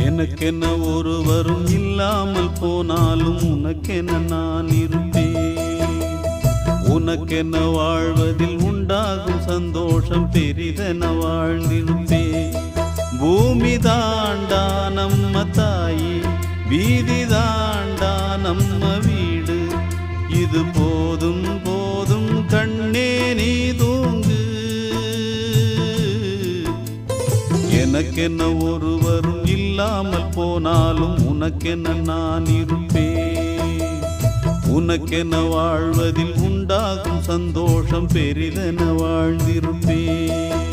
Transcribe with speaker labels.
Speaker 1: எனக்கென்ன ஒருவரும் இல்லாமல் போனாலும் உனக்கென்ன நான் இருப்பேன். உனக்கென்ன வாழ்வதில் உண்டாகும் சந்தோஷம் பெரிதென வாழ்ந்திருப்பேன். பூமி தாண்டா நம்ம தாயி, வீதி தாண்டா நம்ம வீடு. இது போதும் போதும் கண்ணே நீ தூங்கு. எனக்கென்ன ஒருவரும் இல்லாமல் போனாலும் உனக்கென்ன நான் இருப்பேன். உனக்கென்ன வாழ்வதில் உண்டாகும் சந்தோஷம் பெரிதென வாழ்ந்திருப்பேன்.